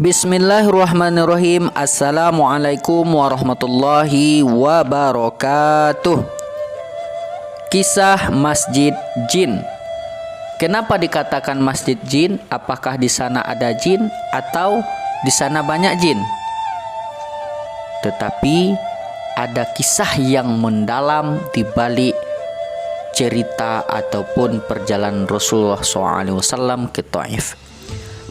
Bismillahirrahmanirrahim. Assalamualaikum warahmatullahi wabarakatuh. Kisah Masjid Jin. Kenapa dikatakan Masjid Jin? Apakah di sana ada jin atau di sana banyak jin? Tetapi ada kisah yang mendalam di balik cerita ataupun perjalanan Rasulullah SAW ke Taif.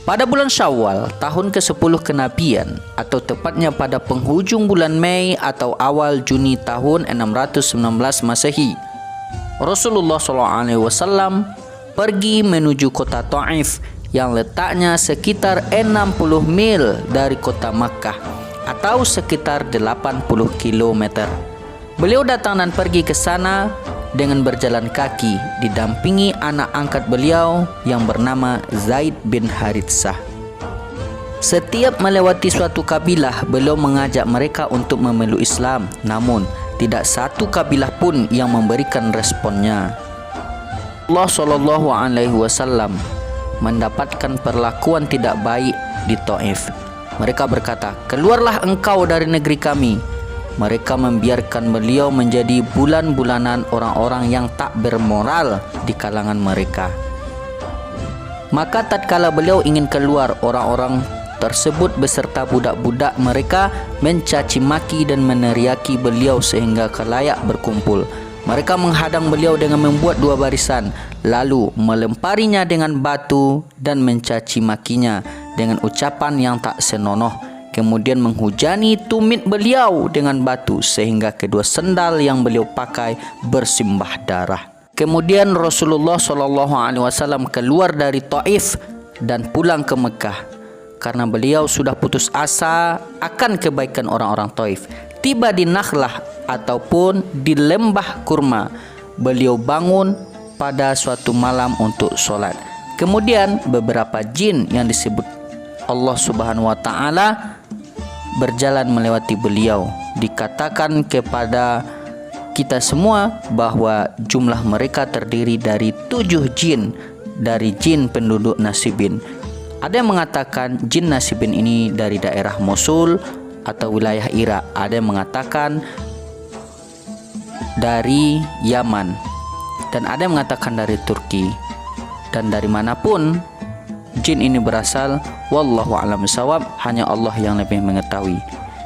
Pada bulan Syawal, tahun ke-10 kenabian, atau tepatnya pada penghujung bulan Mei atau awal Juni tahun 619 Masehi, Rasulullah SAW pergi menuju kota Taif yang letaknya sekitar 60 mil dari kota Makkah atau sekitar 80 km. Beliau datang dan pergi ke sana dengan berjalan kaki didampingi anak angkat beliau yang bernama Zaid bin Haritsah. Setiap melewati suatu kabilah, beliau mengajak mereka untuk memeluk Islam, namun tidak satu kabilah pun yang memberikan responnya. Allah SAW mendapatkan perlakuan tidak baik di Taif. Mereka berkata, "Keluarlah engkau dari negeri kami." Mereka membiarkan beliau menjadi bulan-bulanan orang-orang yang tak bermoral di kalangan mereka. Maka tatkala beliau ingin keluar, orang-orang tersebut beserta budak-budak mereka mencaci maki dan meneriaki beliau sehingga khalayak berkumpul. Mereka menghadang beliau dengan membuat dua barisan, lalu melemparinya dengan batu dan mencaci makinya dengan ucapan yang tak senonoh. Kemudian menghujani tumit beliau dengan batu sehingga kedua sendal yang beliau pakai bersimbah darah. Kemudian Rasulullah SAW keluar dari Taif dan pulang ke Mekah karena beliau sudah putus asa akan kebaikan orang-orang Taif. Tiba di Nakhlah ataupun di lembah kurma, beliau bangun pada suatu malam untuk sholat. Kemudian beberapa jin yang disebut Allah Subhanahu wa Ta'ala berjalan melewati beliau. Dikatakan kepada kita semua bahwa jumlah mereka terdiri dari 7 jin dari jin penduduk Nasibin. Ada yang mengatakan jin Nasibin ini dari daerah Mosul atau wilayah Irak. Ada yang mengatakan dari Yaman, dan ada yang mengatakan dari Turki. Dan dari manapun jin ini berasal, wallahu a'lam bishawab, hanya Allah yang lebih mengetahui.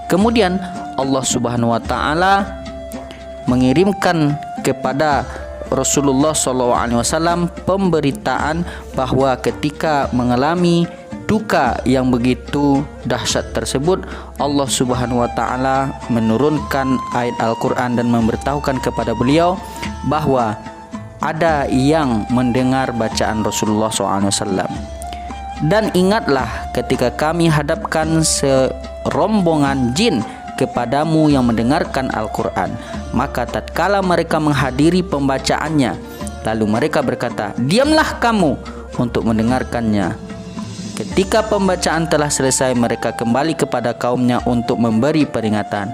Kemudian Allah Subhanahu wa Ta'ala mengirimkan kepada Rasulullah SAW pemberitaan bahwa ketika mengalami duka yang begitu dahsyat tersebut, Allah Subhanahu wa Ta'ala menurunkan ayat Al-Quran dan memberitahukan kepada beliau bahwa ada yang mendengar bacaan Rasulullah SAW. Dan ingatlah ketika kami hadapkan serombongan jin kepadamu yang mendengarkan Al-Quran, maka tatkala mereka menghadiri pembacaannya, lalu mereka berkata, "Diamlah kamu untuk mendengarkannya." Ketika pembacaan telah selesai, mereka kembali kepada kaumnya untuk memberi peringatan.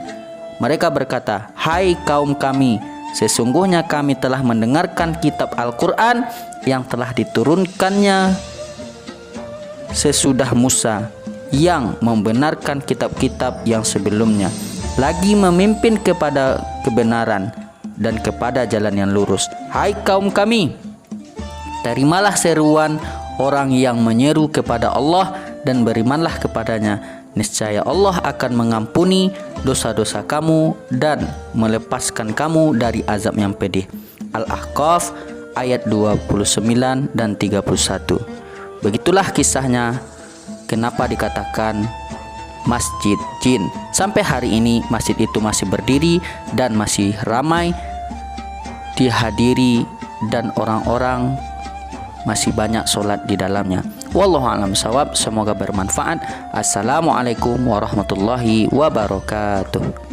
Mereka berkata, "Hai kaum kami, sesungguhnya kami telah mendengarkan kitab Al-Quran yang telah diturunkannya sesudah Musa, yang membenarkan kitab-kitab yang sebelumnya, lagi memimpin kepada kebenaran dan kepada jalan yang lurus. Hai kaum kami, terimalah seruan orang yang menyeru kepada Allah dan berimanlah kepadanya. Niscaya Allah akan mengampuni dosa-dosa kamu dan melepaskan kamu dari azab yang pedih." Al-Ahqaf ayat 29 dan 31. Begitulah kisahnya kenapa dikatakan Masjid Jin. Sampai hari ini masjid itu masih berdiri dan masih ramai dihadiri dan orang-orang masih banyak sholat di dalamnya. Wallahu a'lam bishawab. Semoga bermanfaat. Assalamualaikum warahmatullahi wabarakatuh.